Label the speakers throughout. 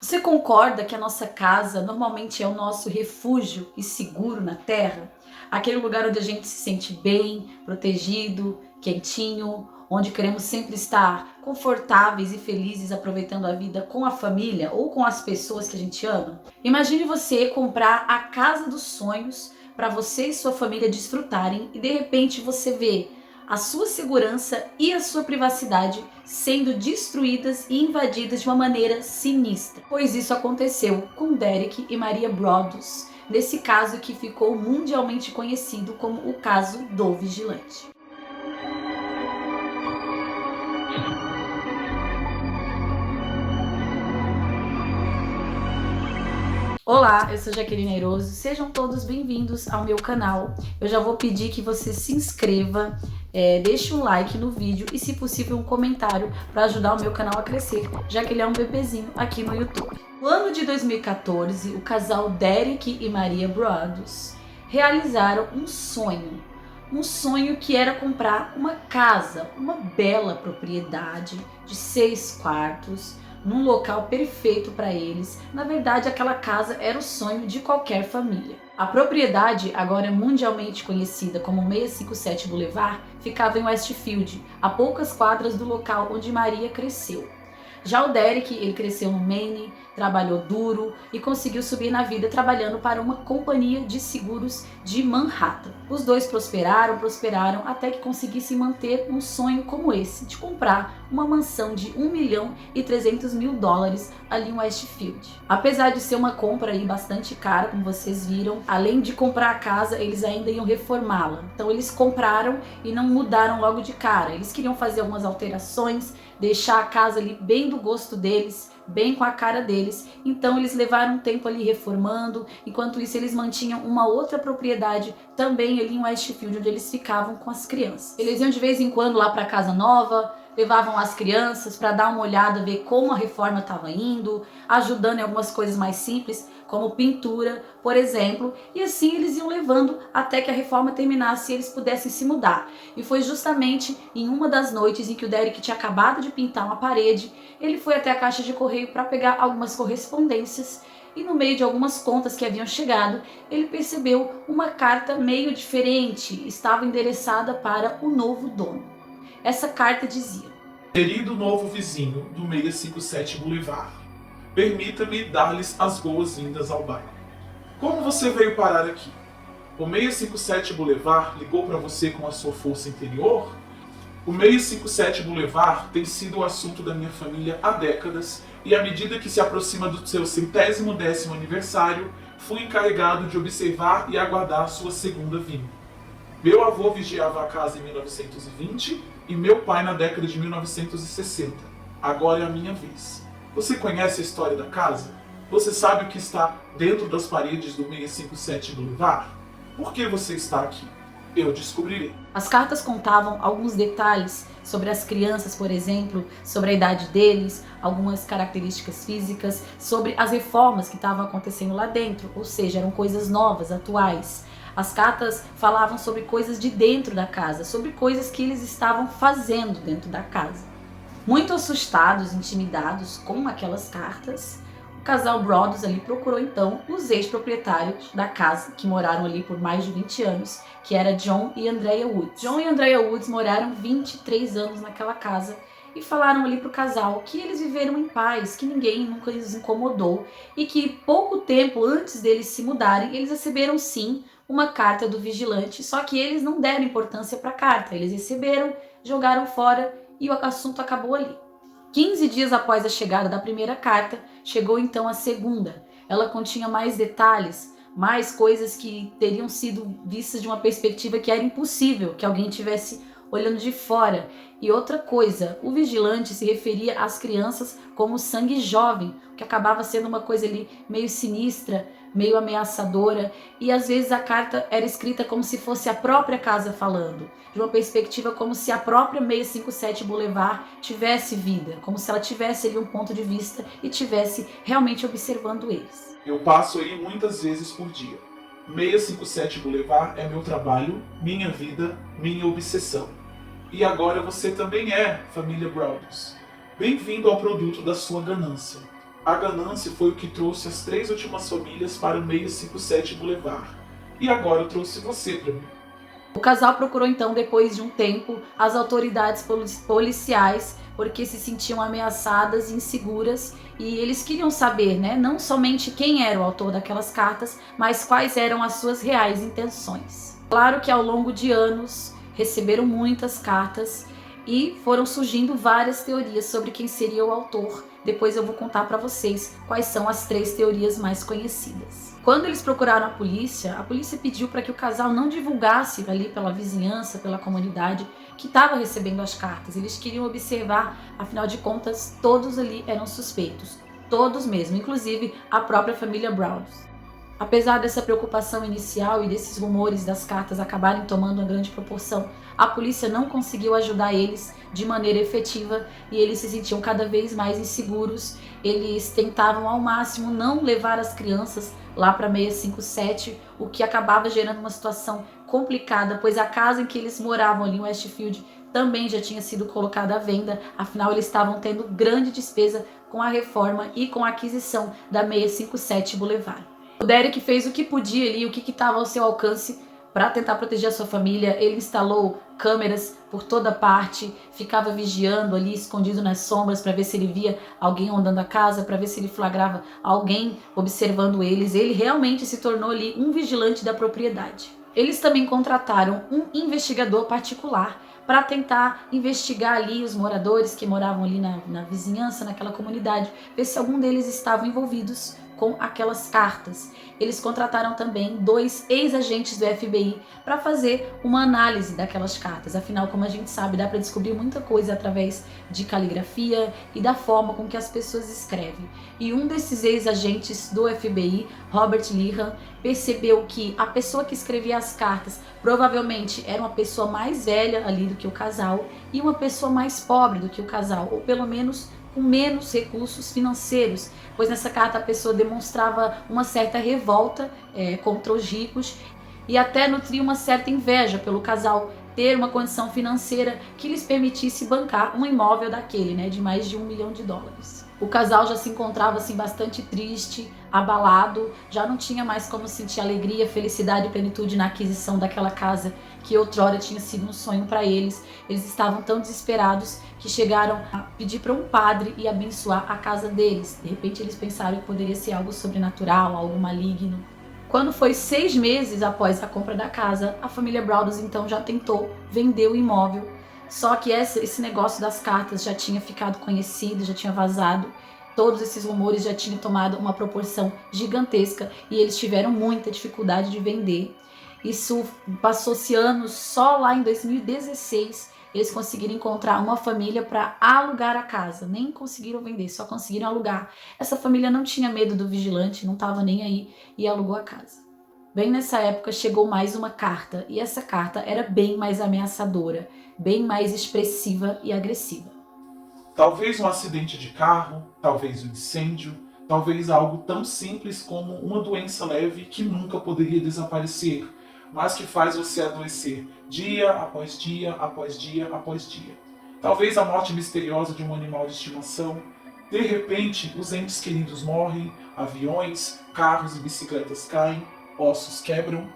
Speaker 1: Você concorda que a nossa casa normalmente é o nosso refúgio e seguro na Terra? Aquele lugar onde a gente se sente bem, protegido, quentinho, onde queremos sempre estar confortáveis e felizes aproveitando a vida com a família ou com as pessoas que a gente ama? Imagine você comprar a casa dos sonhos para você e sua família desfrutarem e de repente você vê a sua segurança e a sua privacidade sendo destruídas e invadidas de uma maneira sinistra. Pois isso aconteceu com Derek e Maria Broaddus, nesse caso que ficou mundialmente conhecido como o caso do vigilante. Olá, eu sou Jaqueline Airoso, sejam todos bem-vindos ao meu canal. Eu já vou pedir que você se inscreva, deixe um like no vídeo e, se possível, um comentário para ajudar o meu canal a crescer, já que ele é um bebezinho aqui no YouTube. No ano de 2014, o casal Derek e Maria Broaddus realizaram um sonho que era comprar uma casa, uma bela propriedade de 6 quartos, num local perfeito para eles. Na verdade, aquela casa era o sonho de qualquer família. A propriedade, agora mundialmente conhecida como 657 Boulevard, ficava em Westfield, a poucas quadras do local onde Maria cresceu. Já o Derek, ele cresceu no Maine, trabalhou duro e conseguiu subir na vida trabalhando para uma companhia de seguros de Manhattan. Os dois prosperaram até que conseguissem manter um sonho como esse, de comprar uma mansão de $1.300.000 ali em Westfield. Apesar de ser uma compra aí bastante cara, como vocês viram, além de comprar a casa, eles ainda iam reformá-la. Então eles compraram e não mudaram logo de cara. Eles queriam fazer algumas alterações, deixar a casa ali bem do gosto deles, bem com a cara deles. Então eles levaram um tempo ali reformando, enquanto isso eles mantinham uma outra propriedade também ali em Westfield, onde eles ficavam com as crianças. Eles iam de vez em quando lá para a casa nova, levavam as crianças para dar uma olhada, ver como a reforma estava indo, ajudando em algumas coisas mais simples, como pintura, por exemplo, e assim eles iam levando até que a reforma terminasse e eles pudessem se mudar. E foi justamente em uma das noites em que o Derek tinha acabado de pintar uma parede, ele foi até a caixa de correio para pegar algumas correspondências e, no meio de algumas contas que haviam chegado, ele percebeu uma carta meio diferente, estava endereçada para o novo dono. Essa carta dizia:
Speaker 2: Querido novo vizinho do 657 Boulevard, permita-me dar-lhes as boas-vindas ao bairro. Como você veio parar aqui? O 657 Boulevard ligou para você com a sua força interior? O 657 Boulevard tem sido o assunto da minha família há décadas e, à medida que se aproxima do seu 110º aniversário, fui encarregado de observar e aguardar sua segunda vinda. Meu avô vigiava a casa em 1920 e meu pai na década de 1960. Agora é a minha vez. Você conhece a história da casa? Você sabe o que está dentro das paredes do 657 Boulevard? Por que você está aqui? Eu descobrirei.
Speaker 1: As cartas contavam alguns detalhes sobre as crianças, por exemplo, sobre a idade deles, algumas características físicas, sobre as reformas que estavam acontecendo lá dentro, ou seja, eram coisas novas, atuais. As cartas falavam sobre coisas de dentro da casa, sobre coisas que eles estavam fazendo dentro da casa. Muito assustados, intimidados com aquelas cartas, o casal Broaddus ali procurou então os ex-proprietários da casa, que moraram ali por mais de 20 anos, que era John e Andrea Woods. John e Andrea Woods moraram 23 anos naquela casa e falaram ali pro casal que eles viveram em paz, que ninguém nunca lhes incomodou e que pouco tempo antes deles se mudarem, eles receberam sim uma carta do vigilante, só que eles não deram importância para a carta, eles receberam, jogaram fora e o assunto acabou ali. 15 dias após a chegada da primeira carta, chegou então a segunda. Ela continha mais detalhes, mais coisas que teriam sido vistas de uma perspectiva que era impossível que alguém tivesse olhando de fora. E outra coisa, o vigilante se referia às crianças como sangue jovem, que acabava sendo uma coisa ali meio sinistra, meio ameaçadora, e às vezes a carta era escrita como se fosse a própria casa falando, de uma perspectiva como se a própria 657 Boulevard tivesse vida, como se ela tivesse ali um ponto de vista e tivesse realmente observando eles.
Speaker 2: Eu passo aí muitas vezes por dia. 657 Boulevard é meu trabalho, minha vida, minha obsessão. E agora você também é, família Broaddus. Bem-vindo ao produto da sua ganância. A ganância foi o que trouxe as 3 últimas famílias para o 657 Boulevard. E agora eu trouxe você para mim.
Speaker 1: O casal procurou então, depois de um tempo, as autoridades policiais porque se sentiam ameaçadas e inseguras e eles queriam saber, né, não somente quem era o autor daquelas cartas, mas quais eram as suas reais intenções. Claro que ao longo de anos receberam muitas cartas e foram surgindo várias teorias sobre quem seria o autor. Depois eu vou contar para vocês quais são as 3 teorias mais conhecidas. Quando eles procuraram a polícia pediu para que o casal não divulgasse ali pela vizinhança, pela comunidade, que estava recebendo as cartas. Eles queriam observar, afinal de contas, todos ali eram suspeitos. Todos mesmo, inclusive a própria família Browns. Apesar dessa preocupação inicial e desses rumores das cartas acabarem tomando uma grande proporção, a polícia não conseguiu ajudar eles de maneira efetiva e eles se sentiam cada vez mais inseguros. Eles tentavam ao máximo não levar as crianças lá para 657, o que acabava gerando uma situação complicada, pois a casa em que eles moravam ali em Westfield também já tinha sido colocada à venda, afinal eles estavam tendo grande despesa com a reforma e com a aquisição da 657 Boulevard. O Derek fez o que podia ali, o que estava ao seu alcance para tentar proteger a sua família. Ele instalou câmeras por toda parte, ficava vigiando ali, escondido nas sombras para ver se ele via alguém rondando a casa, para ver se ele flagrava alguém observando eles. Ele realmente se tornou ali um vigilante da propriedade. Eles também contrataram um investigador particular para tentar investigar ali os moradores que moravam ali na vizinhança, naquela comunidade, ver se algum deles estava envolvidos com aquelas cartas. Eles contrataram também 2 ex-agentes do FBI para fazer uma análise daquelas cartas. Afinal, como a gente sabe, dá para descobrir muita coisa através de caligrafia e da forma com que as pessoas escrevem. E um desses ex-agentes do FBI, Robert Lehan, percebeu que a pessoa que escrevia as cartas provavelmente era uma pessoa mais velha ali do que o casal e uma pessoa mais pobre do que o casal, ou pelo menos com menos recursos financeiros, pois nessa carta a pessoa demonstrava uma certa revolta contra os ricos e até nutria uma certa inveja pelo casal ter uma condição financeira que lhes permitisse bancar um imóvel daquele, né, de mais de $1 milhão. O casal já se encontrava assim bastante triste, abalado, já não tinha mais como sentir alegria, felicidade e plenitude na aquisição daquela casa que outrora tinha sido um sonho para eles. Eles estavam tão desesperados que chegaram a pedir para um padre ir abençoar a casa deles. De repente eles pensaram que poderia ser algo sobrenatural, algo maligno. Quando foi 6 meses após a compra da casa, a família Browns então já tentou vender o imóvel. Só que esse negócio das cartas já tinha ficado conhecido, já tinha vazado. Todos esses rumores já tinham tomado uma proporção gigantesca e eles tiveram muita dificuldade de vender. Isso passou-se anos, só lá em 2016 eles conseguiram encontrar uma família para alugar a casa. Nem conseguiram vender, só conseguiram alugar. Essa família não tinha medo do vigilante, não estava nem aí e alugou a casa. Bem nessa época chegou mais uma carta e essa carta era bem mais ameaçadora, bem mais expressiva e agressiva.
Speaker 2: Talvez um acidente de carro, talvez um incêndio, talvez algo tão simples como uma doença leve que nunca poderia desaparecer, mas que faz você adoecer dia após dia, após dia, após dia. Talvez a morte misteriosa de um animal de estimação. De repente, os entes queridos morrem, aviões, carros e bicicletas caem, ossos quebram.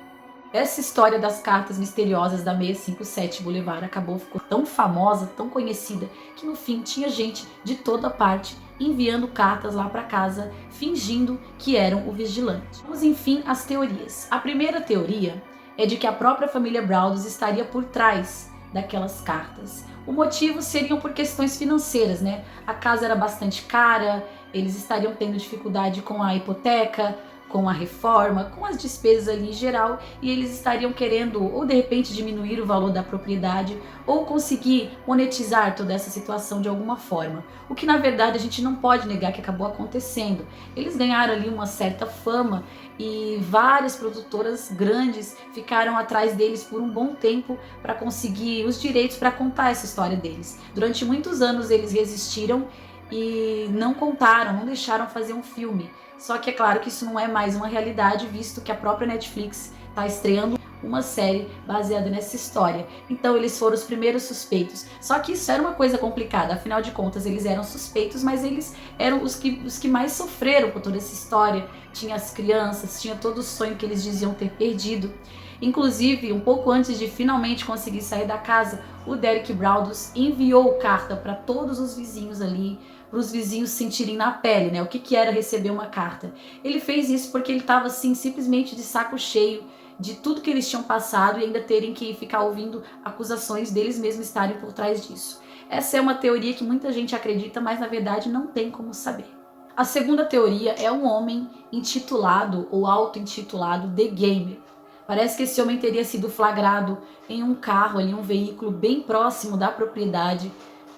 Speaker 1: Essa história das cartas misteriosas da 657 Boulevard ficou tão famosa, tão conhecida, que no fim tinha gente de toda parte enviando cartas lá para casa, fingindo que eram o vigilante. Vamos enfim às teorias. A primeira teoria é de que a própria família Browns estaria por trás daquelas cartas. O motivo seriam por questões financeiras, né? A casa era bastante cara, eles estariam tendo dificuldade com a hipoteca, com a reforma, com as despesas ali em geral, e eles estariam querendo ou de repente diminuir o valor da propriedade ou conseguir monetizar toda essa situação de alguma forma. O que na verdade a gente não pode negar que acabou acontecendo. Eles ganharam ali uma certa fama e várias produtoras grandes ficaram atrás deles por um bom tempo para conseguir os direitos para contar essa história deles. Durante muitos anos eles resistiram e não contaram, não deixaram fazer um filme. Só que é claro que isso não é mais uma realidade, visto que a própria Netflix está estreando uma série baseada nessa história. Então eles foram os primeiros suspeitos. Só que isso era uma coisa complicada, afinal de contas eles eram suspeitos, mas eles eram os que mais sofreram por toda essa história. Tinha as crianças, tinha todo o sonho que eles diziam ter perdido. Inclusive, um pouco antes de finalmente conseguir sair da casa, o Derek Braudus enviou carta para todos os vizinhos ali, para os vizinhos sentirem na pele, né? O que era receber uma carta. Ele fez isso porque ele estava assim, simplesmente de saco cheio de tudo que eles tinham passado e ainda terem que ficar ouvindo acusações deles mesmos estarem por trás disso. Essa é uma teoria que muita gente acredita, mas na verdade não tem como saber. A segunda teoria é um homem intitulado ou auto-intitulado The Gamer. Parece que esse homem teria sido flagrado em um carro, ali, um veículo bem próximo da propriedade,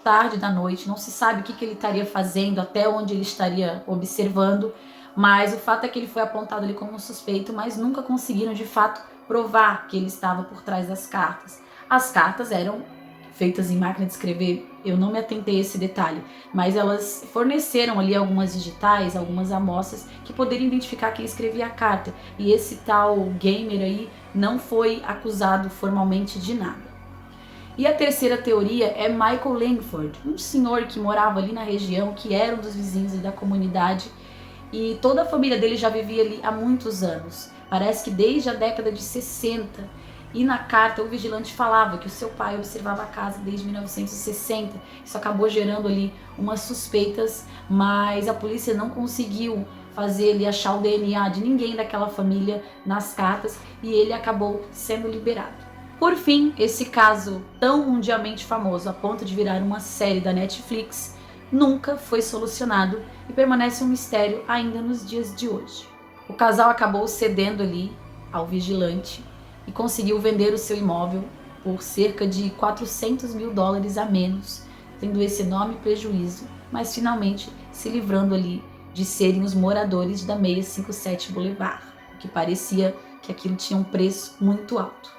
Speaker 1: tarde da noite. Não se sabe o que ele estaria fazendo, até onde ele estaria observando, mas o fato é que ele foi apontado ali como um suspeito, mas nunca conseguiram de fato provar que ele estava por trás das cartas. As cartas eram feitas em máquina de escrever, eu não me atentei a esse detalhe, mas elas forneceram ali algumas digitais, algumas amostras que poderiam identificar quem escrevia a carta. E esse tal gamer aí não foi acusado formalmente de nada. E a terceira teoria é Michael Langford, um senhor que morava ali na região, que era um dos vizinhos da comunidade, e toda a família dele já vivia ali há muitos anos. Parece que desde a década de 60. E na carta o vigilante falava que o seu pai observava a casa desde 1960. Isso acabou gerando ali umas suspeitas, mas a polícia não conseguiu fazer ele achar o DNA de ninguém daquela família nas cartas e ele acabou sendo liberado. Por fim, esse caso tão mundialmente famoso a ponto de virar uma série da Netflix nunca foi solucionado e permanece um mistério ainda nos dias de hoje. O casal acabou cedendo ali ao vigilante e conseguiu vender o seu imóvel por cerca de $400 mil a menos, tendo esse enorme prejuízo, mas finalmente se livrando ali de serem os moradores da 657 Boulevard, o que parecia que aquilo tinha um preço muito alto.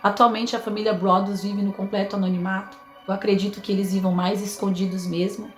Speaker 1: Atualmente a família Braudus vive no completo anonimato. Eu acredito que eles vivam mais escondidos mesmo,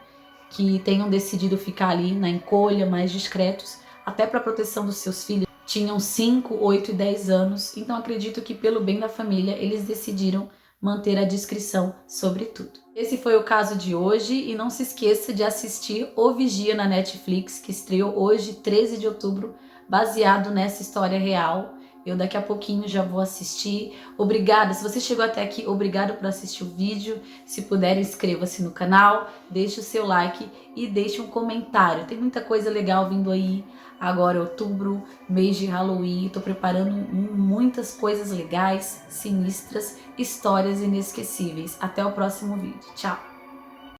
Speaker 1: que tenham decidido ficar ali na encolha, mais discretos, até para a proteção dos seus filhos. Tinham 5, 8 e 10 anos, então acredito que pelo bem da família eles decidiram manter a discrição sobre tudo. Esse foi o caso de hoje e não se esqueça de assistir O Vigia na Netflix, que estreou hoje, 13 de outubro, baseado nessa história real. Eu daqui a pouquinho já vou assistir. Obrigada, se você chegou até aqui, obrigado por assistir o vídeo. Se puder, inscreva-se no canal, deixe o seu like e deixe um comentário. Tem muita coisa legal vindo aí. Agora outubro, mês de Halloween, tô preparando muitas coisas legais, sinistras, histórias inesquecíveis. Até o próximo vídeo. Tchau!